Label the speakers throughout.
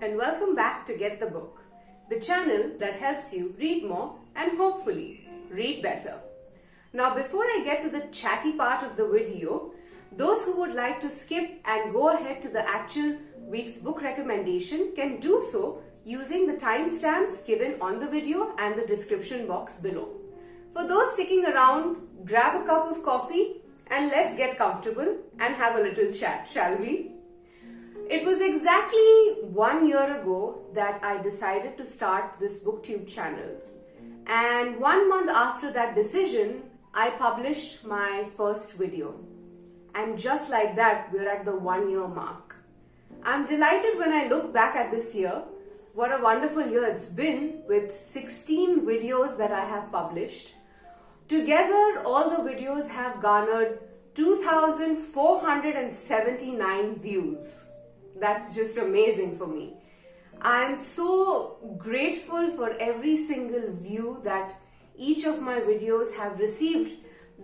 Speaker 1: and welcome back to Get the Book, the channel that helps you read more and hopefully read better. Now before I get to the chatty part of the video, those who would like to skip and go ahead to the actual week's book recommendation can do so using the timestamps given on the video and the description box below. For those sticking around, grab a cup of coffee and let's get comfortable and have a little chat, shall we? It was exactly 1 year ago that I decided to start this booktube channel, and 1 month after that decision, I published my first video. And just like that, we're at the 1 year mark. I'm delighted when I look back at this year. What a wonderful year it's been, with 16 videos that I have published. Together, all the videos have garnered 2,479 views. That's just amazing for me. I'm so grateful for every single view that each of my videos have received,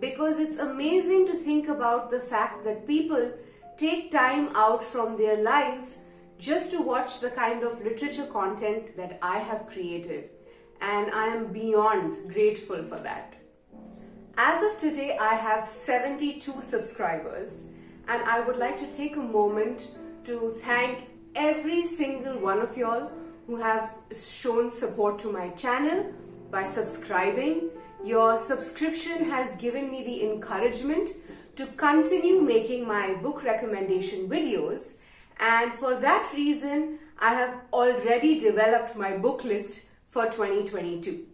Speaker 1: because it's amazing to think about the fact that people take time out from their lives just to watch the kind of literature content that I have created, and I am beyond grateful for that. As of today, I have 72 subscribers, and I would like to take a moment to thank every single one of y'all who have shown support to my channel by subscribing. Your subscription has given me the encouragement to continue making my book recommendation videos, and for that reason, I have already developed my book list for 2022.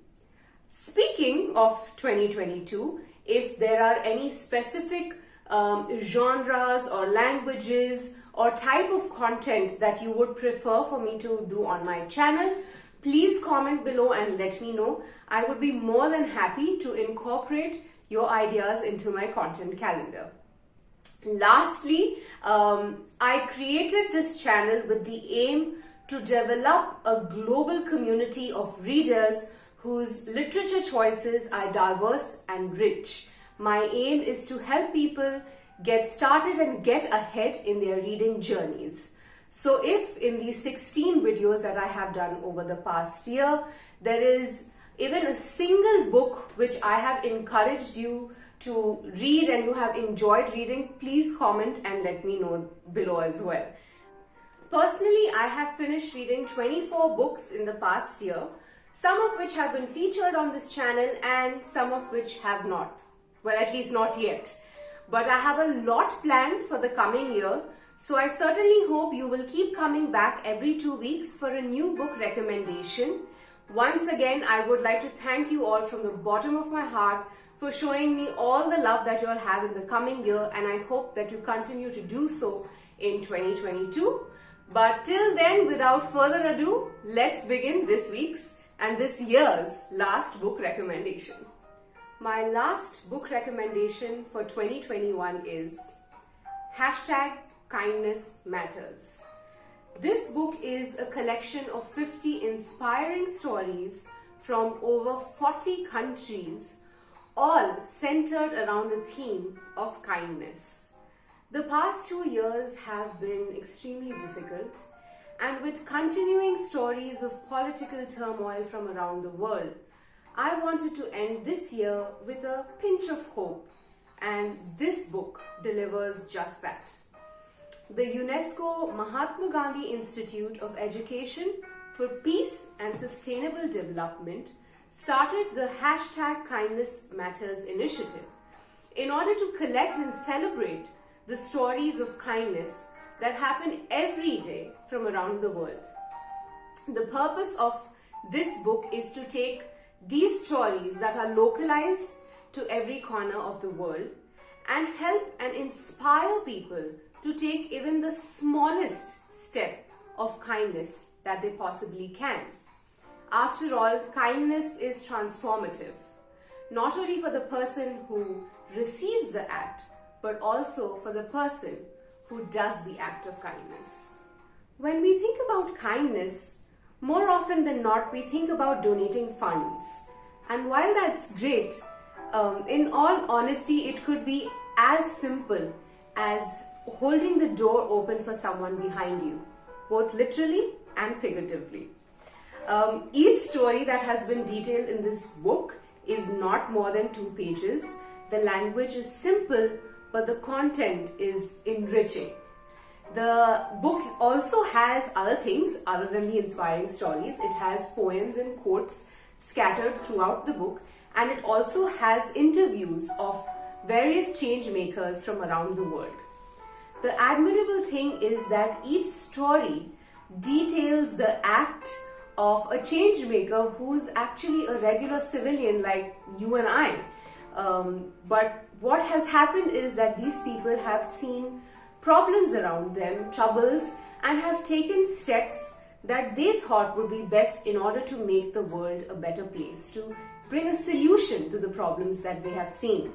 Speaker 1: Speaking of 2022, if there are any specific genres or languages or type of content that you would prefer for me to do on my channel, please comment below and let me know. I would be more than happy to incorporate your ideas into my content calendar. Lastly, I created this channel with the aim to develop a global community of readers whose literature choices are diverse and rich. My aim is to help people get started and get ahead in their reading journeys. So if in these 16 videos that I have done over the past year, there is even a single book which I have encouraged you to read and you have enjoyed reading, please comment and let me know below as well. Personally, I have finished reading 24 books in the past year, some of which have been featured on this channel and some of which have not. Well, at least not yet. But I have a lot planned for the coming year, so I certainly hope you will keep coming back every 2 weeks for a new book recommendation. Once again, I would like to thank you all from the bottom of my heart for showing me all the love that you all have in the coming year, and I hope that you continue to do so in 2022. But till then, without further ado, let's begin this week's and this year's last book recommendation. My last book recommendation for 2021 is #KindnessMatters. This book is a collection of 50 inspiring stories from over 40 countries, all centered around the theme of kindness. The past 2 years have been extremely difficult, and with continuing stories of political turmoil from around the world, I wanted to end this year with a pinch of hope, and this book delivers just that. The UNESCO Mahatma Gandhi Institute of Education for Peace and Sustainable Development started the #KindnessMatters initiative in order to collect and celebrate the stories of kindness that happen every day from around the world. The purpose of this book is to take these stories that are localized to every corner of the world and help and inspire people to take even the smallest step of kindness that they possibly can. After all, kindness is transformative, not only for the person who receives the act, but also for the person who does the act of kindness. When we think about kindness, more often than not, we think about donating funds. And while that's great, in all honesty, it could be as simple as holding the door open for someone behind you. both literally and figuratively. Each story that has been detailed in this book is not more than 2 pages. The language is simple, but the content is enriching. The book also has other things other than the inspiring stories. It has poems and quotes scattered throughout the book, and it also has interviews of various change makers from around the world. The admirable thing is that each story details the act of a change maker who's actually a regular civilian like you and I. But what has happened is that these people have seen problems around them, troubles, and have taken steps that they thought would be best in order to make the world a better place, to bring a solution to the problems that they have seen.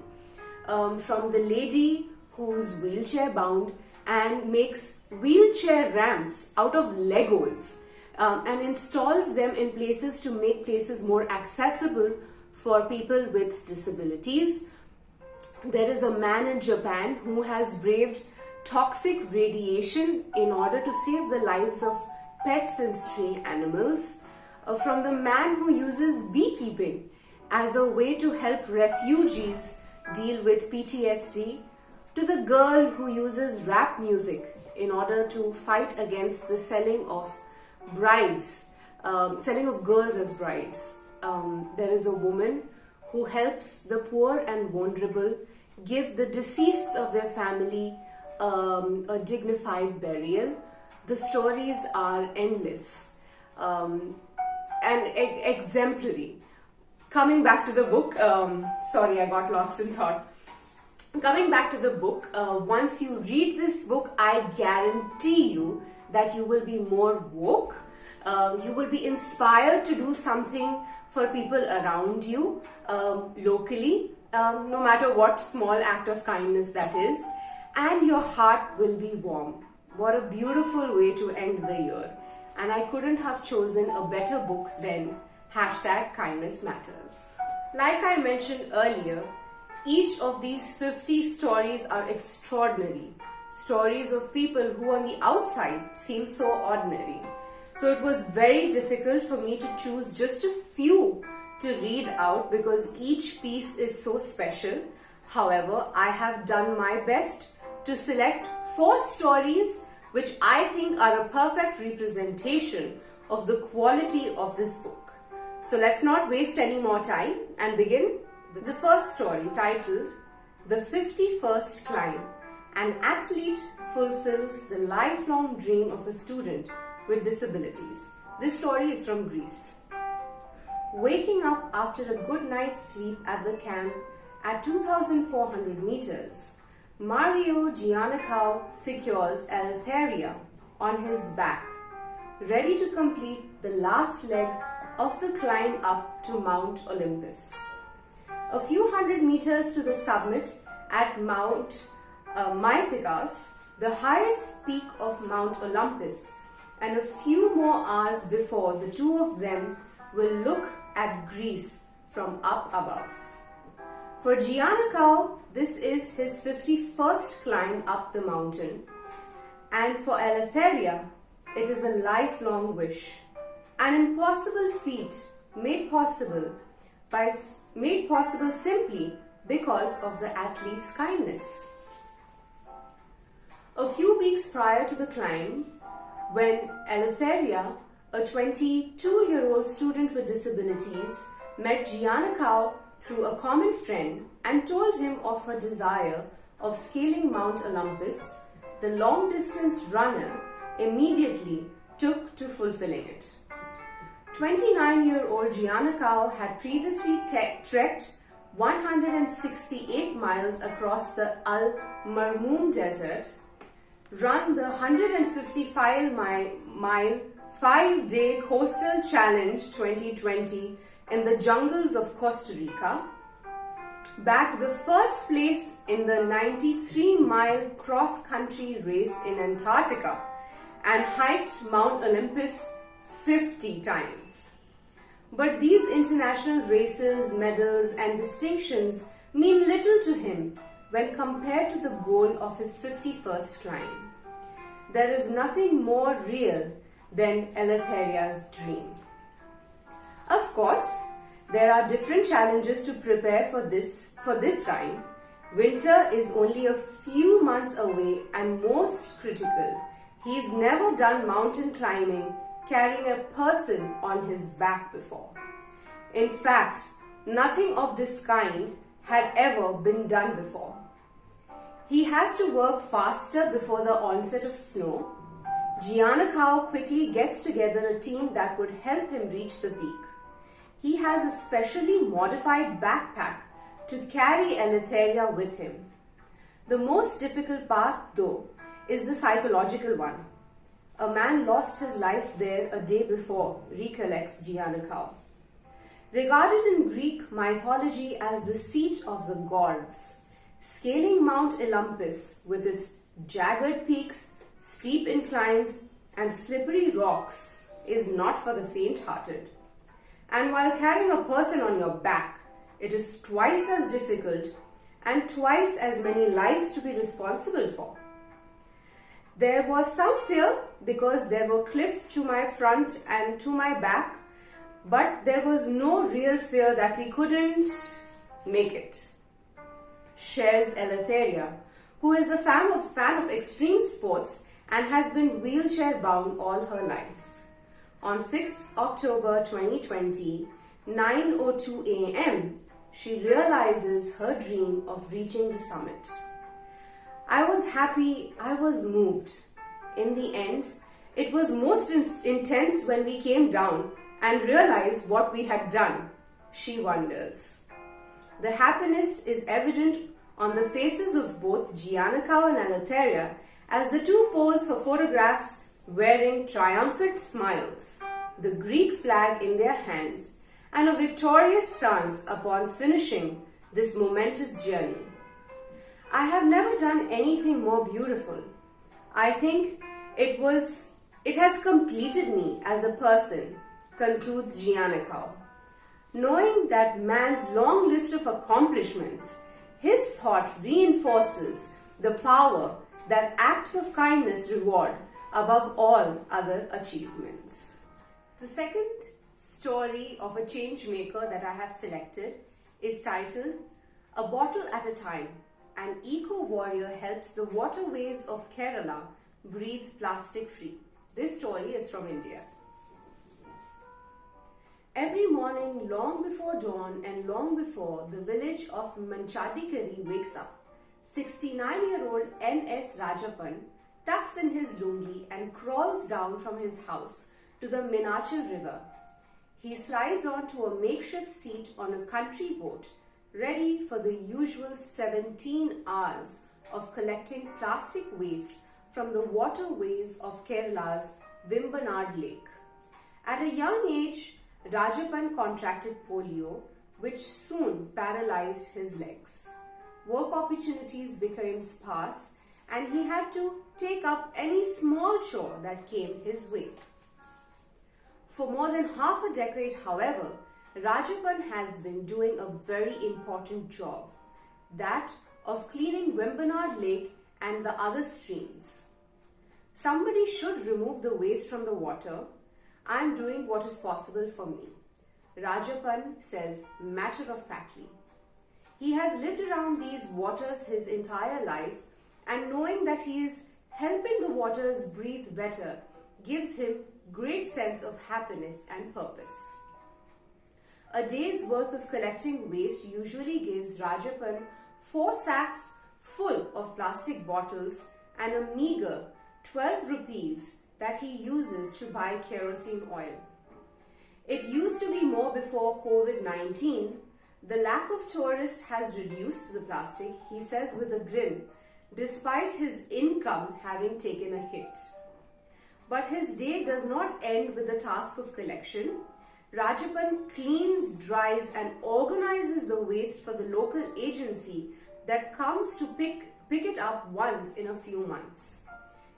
Speaker 1: From the lady who's wheelchair bound and makes wheelchair ramps out of Legos and installs them in places to make places more accessible for people with disabilities. There is a man in Japan who has braved toxic radiation in order to save the lives of pets and stray animals. From the man who uses beekeeping as a way to help refugees deal with PTSD, to the girl who uses rap music in order to fight against the selling of brides, selling of girls as brides. There is a woman who helps the poor and vulnerable give the deceased of their family a dignified burial. The stories are endless and exemplary. Coming back to the book, sorry, I got lost in thought. Coming back to the book, once you read this book, I guarantee you that you will be more woke. You will be inspired to do something for people around you locally, no matter what small act of kindness that is, and your heart will be warm. What a beautiful way to end the year. And I couldn't have chosen a better book than #KindnessMatters. Like I mentioned earlier, each of these 50 stories are extraordinary. Stories of people who on the outside seem so ordinary. So it was very difficult for me to choose just a few to read out because each piece is so special. However, I have done my best to select 4 stories which I think are a perfect representation of the quality of this book. So let's not waste any more time and begin with the first story titled The 51st Climb. An athlete fulfills the lifelong dream of a student with disabilities. This story is from Greece. Waking up after a good night's sleep at the camp at 2,400 meters, Mario Giannakou secures Eleftheria on his back, ready to complete the last leg of the climb up to Mount Olympus. A few hundred meters to the summit at Mount Mythikas, the highest peak of Mount Olympus, and a few more hours before the two of them will look at Greece from up above. For Giannakou, this is his 51st climb up the mountain, and for Eleftheria, it is a lifelong wish, an impossible feat made possible simply because of the athlete's kindness. A few weeks prior to the climb, when Eleftheria, a 22-year-old student with disabilities, met Giannakou through a common friend and told him of her desire of scaling Mount Olympus, the long-distance runner immediately took to fulfilling it. 29-year-old Giannakou had previously trekked 168 miles across the Al Marmoum Desert, run the 155-mile 5-day Coastal Challenge 2020 in the jungles of Costa Rica, bagged the first place in the 93-mile cross-country race in Antarctica, and hiked Mount Olympus 50 times. But these international races, medals, and distinctions mean little to him when compared to the goal of his 51st climb. there is nothing more real than Eleftheria's dream. Of course, there are different challenges to prepare for this time. Winter is only a few months away and most critical. He's never done mountain climbing carrying a person on his back before. In fact, nothing of this kind had ever been done before. He has to work faster before the onset of snow. Giannakou quickly gets together a team that would help him reach the peak. He has a specially modified backpack to carry Eleftheria with him. The most difficult part, though, is the psychological one. A man lost his life there a day before, recollects Giannakou. Regarded in Greek mythology as the seat of the gods, scaling Mount Olympus with its jagged peaks, steep inclines, and slippery rocks is not for the faint-hearted. And while carrying a person on your back, it is twice as difficult and twice as many lives to be responsible for. There was some fear because there were cliffs to my front and to my back, but there was no real fear that we couldn't make it, shares Eleftheria, who is a fan of extreme sports and has been wheelchair bound all her life. On 5th October 2020, 9:02 a.m., she realizes her dream of reaching the summit. I was happy, I was moved. In the end, it was most intense when we came down and realized what we had done, she wonders. The happiness is evident on the faces of both Giannakou and Eleftheria as the two pose for photographs wearing triumphant smiles, the Greek flag in their hands, and a victorious stance upon finishing this momentous journey. I have never done anything more beautiful. I think it has completed me as a person, concludes Giannakou. Knowing that man's long list of accomplishments, his thought reinforces the power that acts of kindness reward above all other achievements. The second story of a change maker that I have selected is titled A Bottle at a Time. An eco-warrior helps the waterways of Kerala breathe plastic free. This story is from India. Every morning, long before dawn and long before the village of Manchadikari wakes up, 69-year-old N.S. Rajapan tucks in his lungi and crawls down from his house to the Minachal river. He slides onto a makeshift seat on a country boat, ready for the usual 17 hours of collecting plastic waste from the waterways of Kerala's Vembanad Lake. At a young age, Rajapan contracted polio, which soon paralyzed his legs. Work opportunities became sparse, and he had to take up any small chore that came his way. For more than half a decade, however, Rajapan has been doing a very important job, that of cleaning Vembanad Lake and the other streams. Somebody should remove the waste from the water. I am doing what is possible for me, Rajapan says matter-of-factly. He has lived around these waters his entire life, and knowing that he is helping the waters breathe better gives him great sense of happiness and purpose. A day's worth of collecting waste usually gives Rajapan 4 sacks full of plastic bottles and a meager 12 rupees that he uses to buy kerosene oil. It used to be more before COVID-19. The lack of tourists has reduced the plastic, he says with a grin, despite his income having taken a hit. But his day does not end with the task of collection. Rajapan cleans, dries and organizes the waste for the local agency that comes to pick it up once in a few months.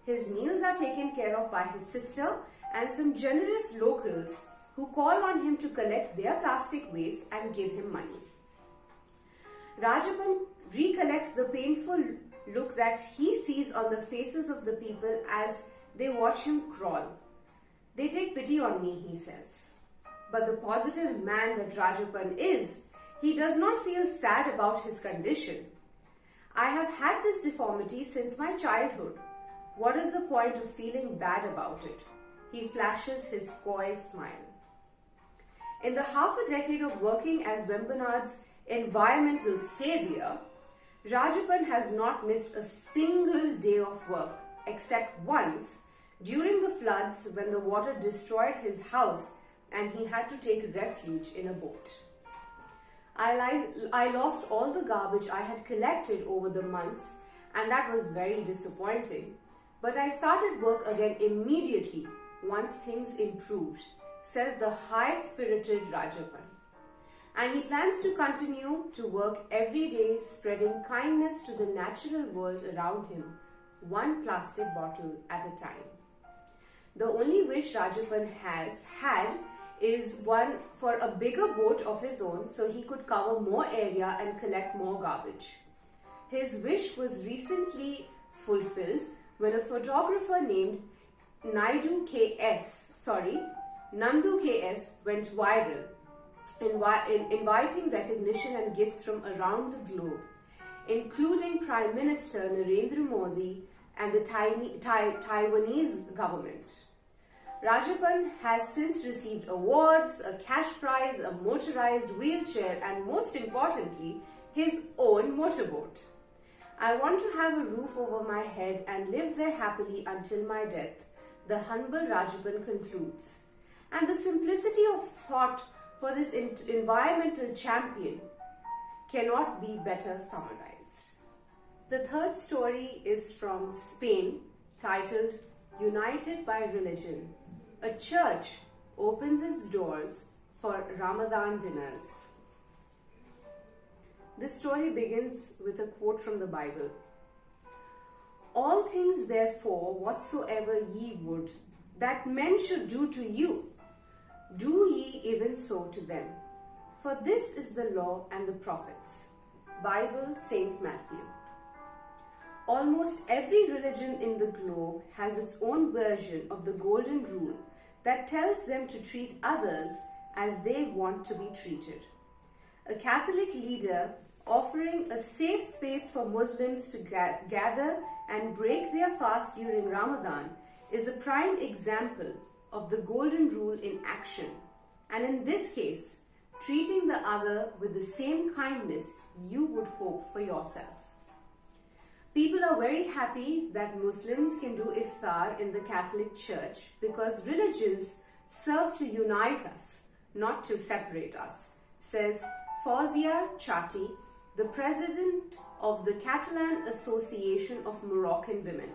Speaker 1: His meals are taken care of by his sister and some generous locals who call on him to collect their plastic waste and give him money. Rajapan recollects the painful look that he sees on the faces of the people as they watch him crawl. They take pity on me, he says. But the positive man that Rajapan is, he does not feel sad about his condition. I have had this deformity since my childhood. What is the point of feeling bad about it? He flashes his coy smile. In the half a decade of working as Vembanad's environmental savior, Rajapan has not missed a single day of work, except once during the floods when the water destroyed his house and he had to take refuge in a boat. I lost all the garbage I had collected over the months, and that was very disappointing. But I started work again immediately once things improved, says the high-spirited Rajapan. And he plans to continue to work every day, spreading kindness to the natural world around him, one plastic bottle at a time. The only wish Rajapan has had is one for a bigger boat of his own so he could cover more area and collect more garbage. His wish was recently fulfilled when a photographer named Nandu KS went viral, inviting recognition and gifts from around the globe, including Prime Minister Narendra Modi and the Taiwanese government. Rajapan has since received awards, a cash prize, a motorized wheelchair, and most importantly, his own motorboat. I want to have a roof over my head and live there happily until my death, the humble Rajapan concludes. And the simplicity of thought for this environmental champion cannot be better summarized. The third story is from Spain, titled United by Religion. A church opens its doors for Ramadan dinners. This story begins with a quote from the Bible. All things therefore whatsoever ye would that men should do to you, do ye even so to them. For this is the law and the prophets. Bible, St. Matthew. Almost every religion in the globe has its own version of the golden rule that tells them to treat others as they want to be treated. A Catholic leader offering a safe space for Muslims to gather and break their fast during Ramadan is a prime example of the golden rule in action, and in this case, treating the other with the same kindness you would hope for yourself. People are very happy that Muslims can do iftar in the Catholic Church because religions serve to unite us, not to separate us, says Fawzia Chatty, the president of the Catalan Association of Moroccan Women.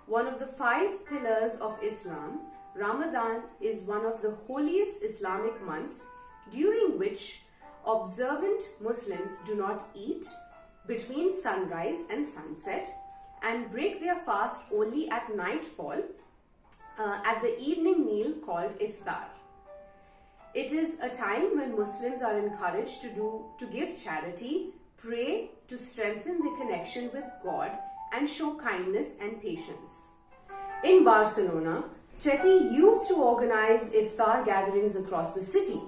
Speaker 1: One of the 5 pillars of Islam, Ramadan is one of the holiest Islamic months during which observant Muslims do not eat between sunrise and sunset and break their fast only at nightfall at the evening meal called iftar. It is a time when Muslims are encouraged to give charity, pray to strengthen the connection with God, and show kindness and patience. In Barcelona, Chatty used to organize iftar gatherings across the city,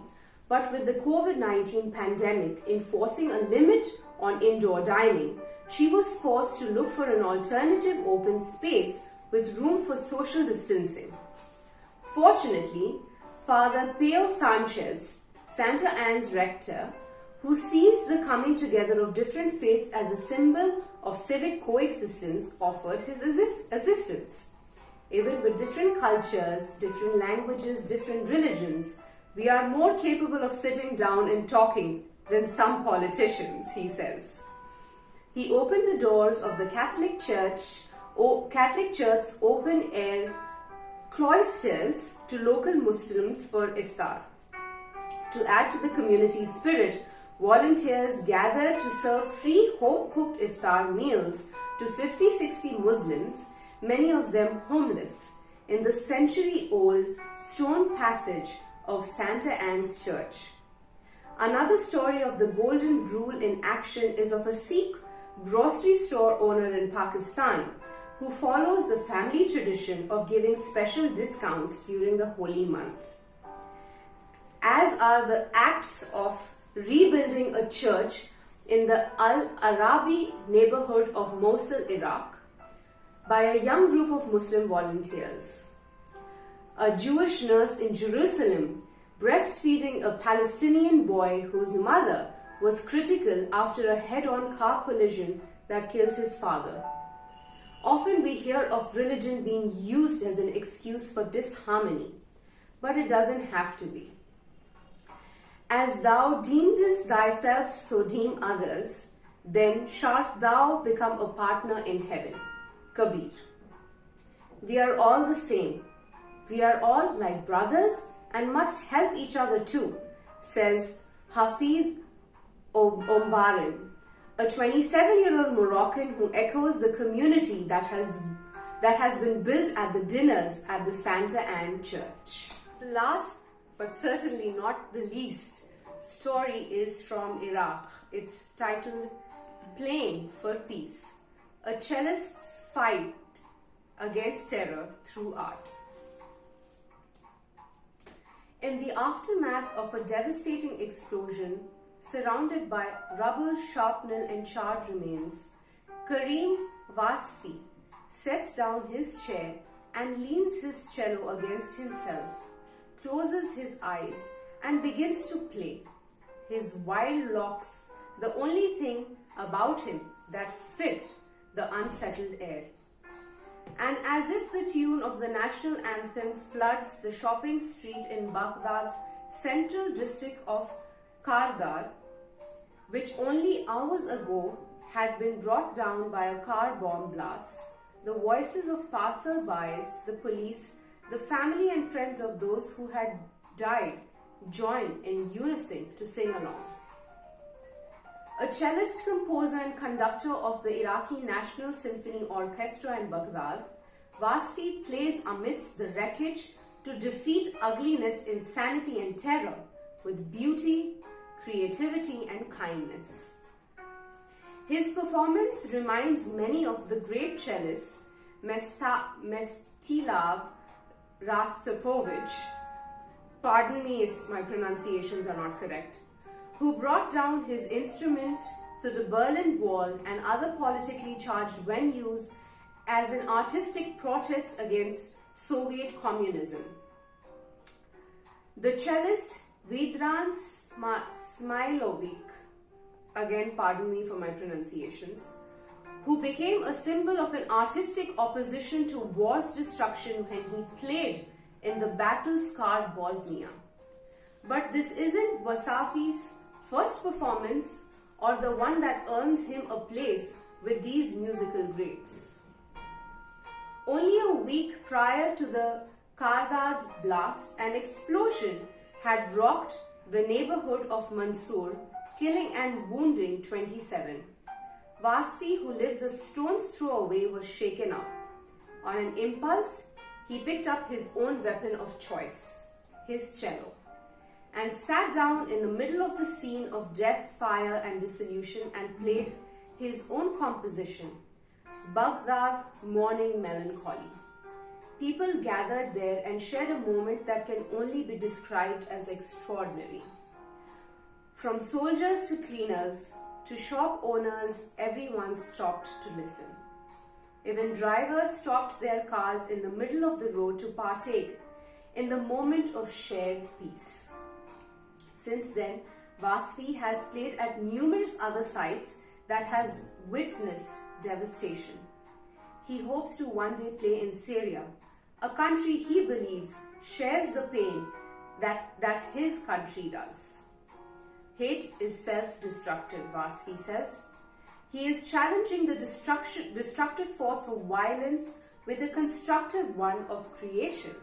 Speaker 1: but with the COVID-19 pandemic enforcing a limit on indoor dining, she was forced to look for an alternative open space with room for social distancing. Fortunately, Father Pio Sanchez, Santa Anne's rector, who sees the coming together of different faiths as a symbol of civic coexistence, offered his assistance. Even with different cultures, different languages, different religions, we are more capable of sitting down and talking than some politicians, he says. He opened the doors of the Catholic Church's open-air cloisters to local Muslims for iftar. To add to the community spirit, volunteers gathered to serve free home-cooked iftar meals to 50-60 Muslims, many of them homeless, in the century-old stone passage of Santa Anne's Church. Another story of the golden rule in action is of a Sikh grocery store owner in Pakistan, who follows the family tradition of giving special discounts during the holy month. As are the acts of rebuilding a church in the Al-Arabi neighborhood of Mosul, Iraq, by a young group of Muslim volunteers. A Jewish nurse in Jerusalem breastfeeding a Palestinian boy whose mother was critical after a head-on car collision that killed his father. Often we hear of religion being used as an excuse for disharmony, but it doesn't have to be. As thou deemest thyself, so deem others, then shalt thou become a partner in heaven. Kabir. We are all the same. We are all like brothers and must help each other too, says Hafiz Ombarin, a 27-year-old Moroccan who echoes the community that has been built at the dinners at the Santa Anne Church. The last, but certainly not the least, story is from Iraq. It's titled Playing for Peace, a cellist's fight against terror through art. In the aftermath of a devastating explosion, surrounded by rubble, shrapnel and charred remains, Karim Wasfi sets down his chair and leans his cello against himself, closes his eyes and begins to play. His wild locks, the only thing about him that fit the unsettled air. And as if the tune of the national anthem floods the shopping street in Baghdad's central district of Kardar, which only hours ago had been brought down by a car bomb blast, the voices of passers-by, the police, the family and friends of those who had died join in unison to sing along. A cellist, composer and conductor of the Iraqi National Symphony Orchestra in Baghdad, Wasfi plays amidst the wreckage to defeat ugliness, insanity and terror with beauty, creativity and kindness. His performance reminds many of the great cellist Mstislav Rostropovich, pardon me if my pronunciations are not correct, who brought down his instrument to the Berlin Wall and other politically charged venues as an artistic protest against Soviet communism. The cellist Vedran Smilovic, again pardon me for my pronunciations, who became a symbol of an artistic opposition to war's destruction when he played in the battle-scarred Bosnia. But this isn't Wasfi's first performance or the one that earns him a place with these musical greats. Only a week prior to the Kardar blast, an explosion had rocked the neighborhood of Mansour, killing and wounding 27. Wasfi, who lives a stone's throw away, was shaken up. On an impulse, he picked up his own weapon of choice, his cello, and sat down in the middle of the scene of death, fire and dissolution and played his own composition, Baghdad Morning Melancholy. People gathered there and shared a moment that can only be described as extraordinary. From soldiers to cleaners to shop owners, everyone stopped to listen. Even drivers stopped their cars in the middle of the road to partake in the moment of shared peace. Since then, Wasfi has played at numerous other sites that has witnessed devastation. He hopes to one day play in Syria, a country he believes shares the pain that his country does. Hate is self-destructive, Wasfi says. He is challenging the destructive force of violence with a constructive one of creation.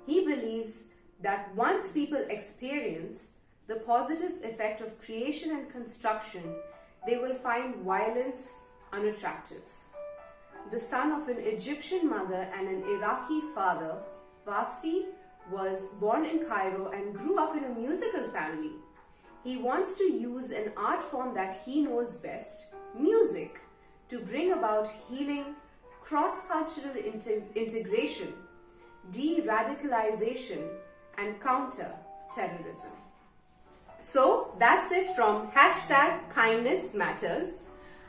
Speaker 1: He believes that once people experience the positive effect of creation and construction, they will find violence unattractive. The son of an Egyptian mother and an Iraqi father, Wasfi was born in Cairo and grew up in a musical family. He wants to use an art form that he knows best, music to bring about healing, cross-cultural integration, de-radicalization, and counter-terrorism. So that's it from #KindnessMatters.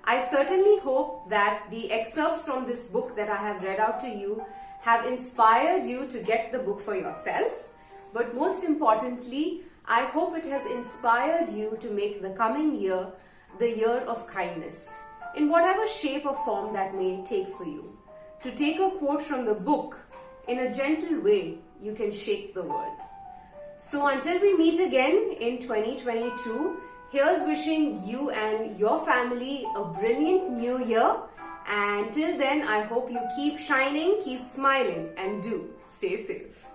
Speaker 1: I certainly hope that the excerpts from this book that I have read out to you have inspired you to get the book for yourself. But most importantly, I hope it has inspired you to make the coming year the year of kindness, in whatever shape or form that may take for you. To take a quote from the book, in a gentle way, you can shake the world. So until we meet again in 2022, here's wishing you and your family a brilliant new year. And till then, I hope you keep shining, keep smiling, and do stay safe.